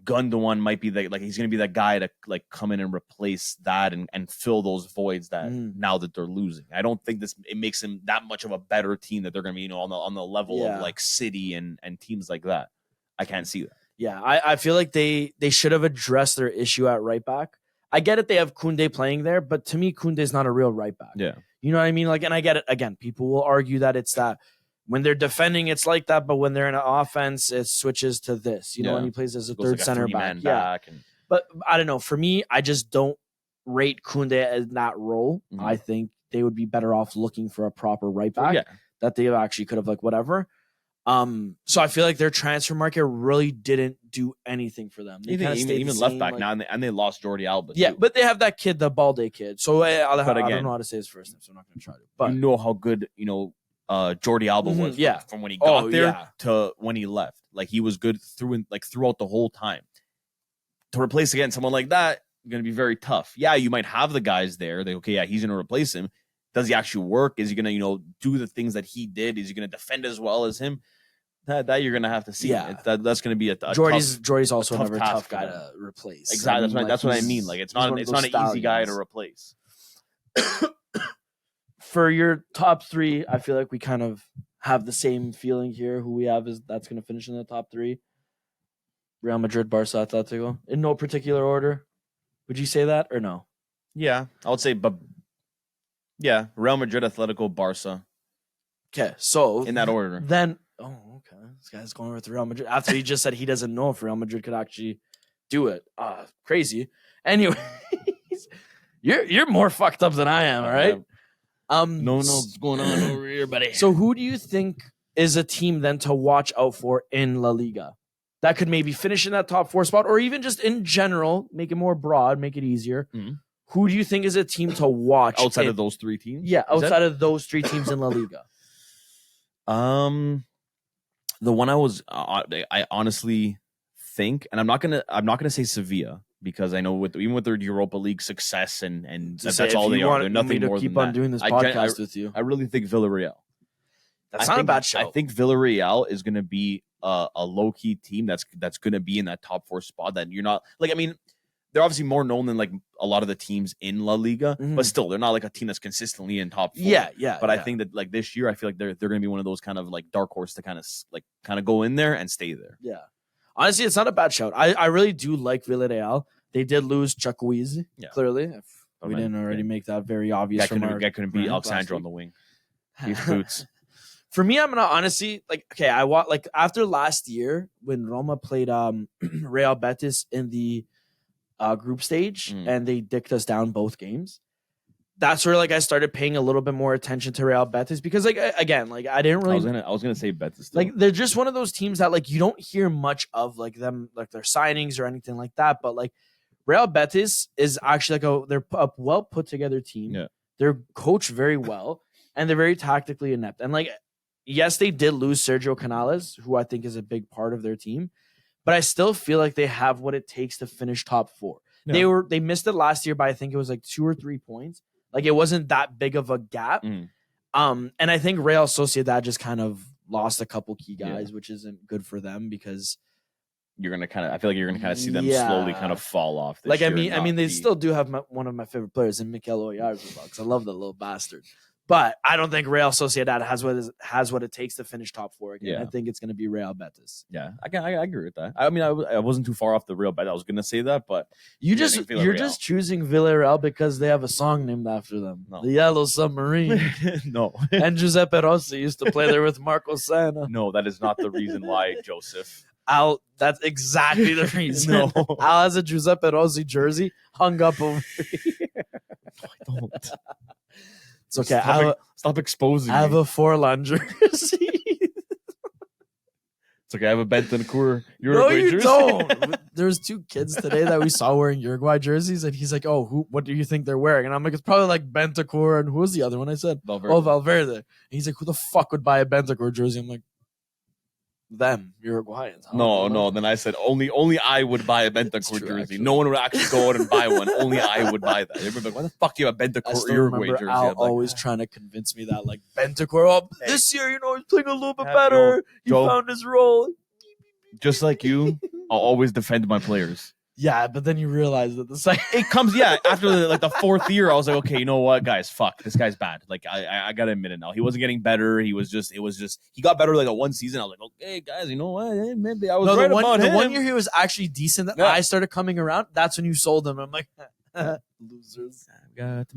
Speaker 2: Gundogan might be he's gonna be that guy to like come in and replace that and fill those voids that now that they're losing. I don't think it makes him that much of a better team that they're gonna be on the level of like City and teams like that. I can't see that.
Speaker 1: Yeah, I feel like they should have addressed their issue at right back. I get it, they have Koundé playing there, but to me, Koundé's not a real right back.
Speaker 2: Yeah.
Speaker 1: You know what I mean? Like, and I get it. Again, people will argue that it's that when they're defending, it's like that, but when they're in an offense, it switches to this. You know, and he plays as a third center back. Yeah. But I don't know. For me, I just don't rate Koundé in that role. Mm-hmm. I think they would be better off looking for a proper right back that they actually could have whatever. So I feel like their transfer market really didn't do anything for them. They
Speaker 2: even left back now, and they lost Jordi Alba.
Speaker 1: Yeah, but they have that kid, the Balde kid. So I don't know how to say his first name, so I'm not going to try to. But
Speaker 2: you know how good Jordi Alba was from when he got there to when he left. Like he was good throughout the whole time. To replace again someone like that, going to be very tough. Yeah, you might have the guys there. He's going to replace him. Does he actually work? Is he going to do the things that he did? Is he going to defend as well as him? That you're gonna have to see. Yeah, that's gonna be a
Speaker 1: Jordy's also another tough guy to replace.
Speaker 2: Exactly, that's what I mean. Like it's not an easy guy to replace.
Speaker 1: For your top three, I feel like we kind of have the same feeling here. Who we have is that's gonna finish in the top three: Real Madrid, Barca, Atletico, in no particular order. Would you say that or no?
Speaker 2: Yeah, I would say, but yeah, Real Madrid, Atletico, Barca.
Speaker 1: Okay, so
Speaker 2: in that order,
Speaker 1: then. Oh, okay. This guy's going with Real Madrid after he just said he doesn't know if Real Madrid could actually do it. Crazy. Anyways, you're more fucked up than I am, all right?
Speaker 2: No, what's going on over here, buddy?
Speaker 1: So who do you think is a team then to watch out for in La Liga that could maybe finish in that top 4 spot, or even just in general, make it more broad, make it easier? Mm-hmm. Who do you think is a team to watch
Speaker 2: outside of those 3 teams?
Speaker 1: Yeah, outside of those 3 teams in La Liga.
Speaker 2: The one I honestly think, and I'm not gonna say Sevilla because I know even with their Europa League success and that's all they are. They're nothing more than that.
Speaker 1: Keep on doing this podcast with you.
Speaker 2: I really think Villarreal.
Speaker 1: That's not a bad show.
Speaker 2: I think Villarreal is gonna be a low key team that's gonna be in that top 4 spot. That you're not like. I mean, they're obviously more known than like a lot of the teams in La Liga, but still, they're not like a team that's consistently in top 4.
Speaker 1: Yeah.
Speaker 2: But I think that like this year, I feel like they're going to be one of those kind of like dark horse to kind of go in there and stay there.
Speaker 1: Yeah, honestly, it's not a bad shout. I really do like Villarreal. They did lose Chukwueze, clearly. If we didn't already make that very obvious.
Speaker 2: That couldn't be Alexandra on the wing. These boots.
Speaker 1: For me, I'm gonna honestly I want after last year when Roma played Real Betis in the group stage and they dicked us down both games. That's where I started paying a little bit more attention to Real Betis because I didn't really.
Speaker 2: I was gonna say Betis. Still.
Speaker 1: They're just one of those teams that you don't hear much of them their signings or anything like that. But Real Betis is actually they're a well put together team.
Speaker 2: Yeah.
Speaker 1: They're coached very well and they're very tactically inept. And yes, they did lose Sergio Canales, who I think is a big part of their team. But I still feel like they have what it takes to finish top 4. Yeah. They missed it last year by I think it was 2 or 3 points. It wasn't that big of a gap. And I think Real Sociedad just kind of lost a couple key guys, which isn't good for them because
Speaker 2: you're gonna kind of. I feel like you're gonna kind of see them
Speaker 1: Yeah.
Speaker 2: slowly kind of fall off. This
Speaker 1: like
Speaker 2: year
Speaker 1: I
Speaker 2: and
Speaker 1: mean,
Speaker 2: not
Speaker 1: they
Speaker 2: be-
Speaker 1: still do have one of my favorite players in Mikel Oyarzabal because I love the little bastard. But I don't think Real Sociedad has what it takes to finish top 4 again.
Speaker 2: Yeah.
Speaker 1: I think it's going to be Real Betis.
Speaker 2: Yeah, I agree with that. I mean, I wasn't too far off the real bet. I was gonna say that, but
Speaker 1: You're
Speaker 2: Villarreal.
Speaker 1: just choosing Villarreal because they have a song named after them,
Speaker 2: No.
Speaker 1: the Yellow Submarine.
Speaker 2: no,
Speaker 1: And Giuseppe Rossi used to play there with Marco Senna.
Speaker 2: no, that is not the reason why, Joseph.
Speaker 1: Al, that's exactly the reason.
Speaker 2: No.
Speaker 1: Al has a Giuseppe Rossi jersey hung up over here.
Speaker 2: Don't.
Speaker 1: It's okay.
Speaker 2: Stop exposing
Speaker 1: I have
Speaker 2: me.
Speaker 1: a Forlan jersey.
Speaker 2: It's okay. I have a Bentancur
Speaker 1: No,
Speaker 2: Uruguay
Speaker 1: you
Speaker 2: jersey.
Speaker 1: don't. There's 2 kids today that we saw wearing Uruguay jerseys, and he's like, "Oh, what do you think they're wearing?" And I'm like, "It's probably like Bentancur." And who was the other one? I said,
Speaker 2: Valverde.
Speaker 1: "Oh, Valverde." And he's like, "Who the fuck would buy a Bentancur jersey?" I'm like, "Them Uruguayans." I don't know.
Speaker 2: No. Then I said only I would buy a Bentancur
Speaker 1: true,
Speaker 2: jersey.
Speaker 1: actually.
Speaker 2: No one would actually go out and buy one. Only I would buy that. Everybody, why the fuck you have a
Speaker 1: I
Speaker 2: Bentancur
Speaker 1: still
Speaker 2: Uruguay
Speaker 1: remember
Speaker 2: jersey?
Speaker 1: Al
Speaker 2: I'm like,
Speaker 1: always trying to convince me that like Bentancur, oh,
Speaker 2: Hey.
Speaker 1: this year, he's playing a little bit
Speaker 2: Yeah,
Speaker 1: better. He
Speaker 2: Joe.
Speaker 1: found his role.
Speaker 2: just like you, I'll always defend my players.
Speaker 1: Yeah, but then you realize that the second
Speaker 2: It comes, after the 4th year, I was like, okay, you know what, guys, fuck, this guy's bad. Like, I gotta admit it now. He wasn't getting better. He got better like a 1 season. I was like, okay, guys, you know what? Hey, maybe I was right about
Speaker 1: the
Speaker 2: him.
Speaker 1: 1 year he was actually decent that
Speaker 2: Yeah.
Speaker 1: I started coming around. That's when you sold him. I'm like, losers.
Speaker 2: We got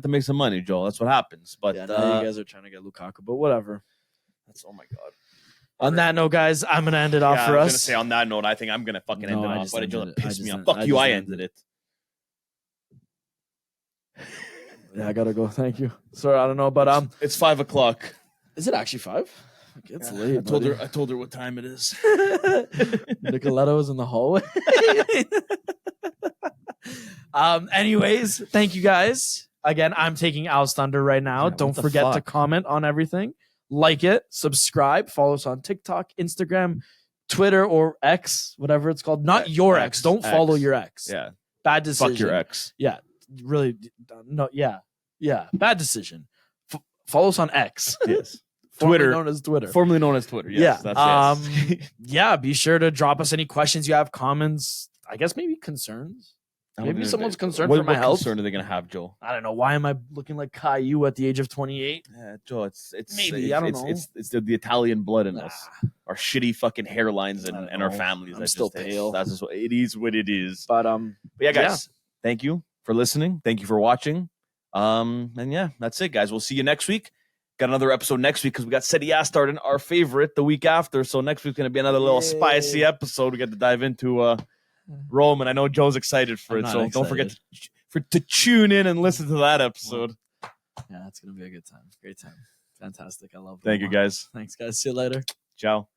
Speaker 2: to make some money, Joel. That's what happens. But
Speaker 1: Yeah, now you guys are trying to get Lukaku, but whatever.
Speaker 2: that's oh my god.
Speaker 1: On that note, guys, I'm gonna end it off for
Speaker 2: I was
Speaker 1: us.
Speaker 2: gonna say on that note, I think I'm gonna fucking end it
Speaker 1: I
Speaker 2: off.
Speaker 1: just
Speaker 2: But it
Speaker 1: ended
Speaker 2: just
Speaker 1: it. I
Speaker 2: pissed
Speaker 1: just
Speaker 2: me off.
Speaker 1: ended-
Speaker 2: Fuck
Speaker 1: I
Speaker 2: you,
Speaker 1: just
Speaker 2: I
Speaker 1: ended
Speaker 2: ended it.
Speaker 1: Yeah, I gotta go. Thank you. Sorry, I don't know, but
Speaker 2: It's 5 o'clock.
Speaker 1: is it actually 5? Okay, it's
Speaker 2: Yeah,
Speaker 1: late.
Speaker 2: I told her what time it is.
Speaker 1: Nicoletto's in the hallway. Anyways, thank you guys. Again, I'm taking Al's thunder right now.
Speaker 2: Yeah,
Speaker 1: Don't
Speaker 2: what the
Speaker 1: forget to
Speaker 2: fuck?
Speaker 1: comment on everything. Like it, subscribe, follow us on TikTok, Instagram, Twitter, or X, whatever it's called. Not your ex.
Speaker 2: X,
Speaker 1: Don't follow
Speaker 2: X.
Speaker 1: your ex.
Speaker 2: Yeah.
Speaker 1: Bad decision.
Speaker 2: Fuck your ex.
Speaker 1: Yeah. Really. No. Yeah. Yeah. Bad decision. Follow us on X.
Speaker 2: Yes.
Speaker 1: Formerly
Speaker 2: Twitter.
Speaker 1: known as Twitter.
Speaker 2: Formerly known as Twitter. Yes,
Speaker 1: Yeah.
Speaker 2: That's yes.
Speaker 1: Yeah. Be sure to drop us any questions you have, comments. I guess maybe concerns. Maybe someone's concerned for my
Speaker 2: what
Speaker 1: health.
Speaker 2: concern are they gonna have, Joe?
Speaker 1: I don't know. Why am I looking like Caillou at the age of 28?
Speaker 2: Yeah, Joe, it's
Speaker 1: Maybe,
Speaker 2: it's,
Speaker 1: I don't
Speaker 2: it's,
Speaker 1: know.
Speaker 2: It's the Italian blood in
Speaker 1: Nah.
Speaker 2: us, our shitty fucking hairlines
Speaker 1: I don't
Speaker 2: and our
Speaker 1: know.
Speaker 2: families.
Speaker 1: I'm
Speaker 2: That's
Speaker 1: still
Speaker 2: just,
Speaker 1: pale.
Speaker 2: That's just it is what it is.
Speaker 1: But
Speaker 2: yeah, guys, thank you for listening. Thank you for watching. And yeah, that's it, guys. We'll see you next week. Got another episode next week because we got Serie A starting our favorite the week after. So next week's gonna be another little spicy episode. We get to dive into Rome, and I know Joe's excited for
Speaker 1: I'm
Speaker 2: it.
Speaker 1: not
Speaker 2: So
Speaker 1: excited.
Speaker 2: don't forget to tune in and listen to that episode.
Speaker 1: yeah, it's gonna be a good time. Great time. Fantastic. I love it.
Speaker 2: Thank you, guys.
Speaker 1: Thanks, guys. See you later.
Speaker 2: Ciao.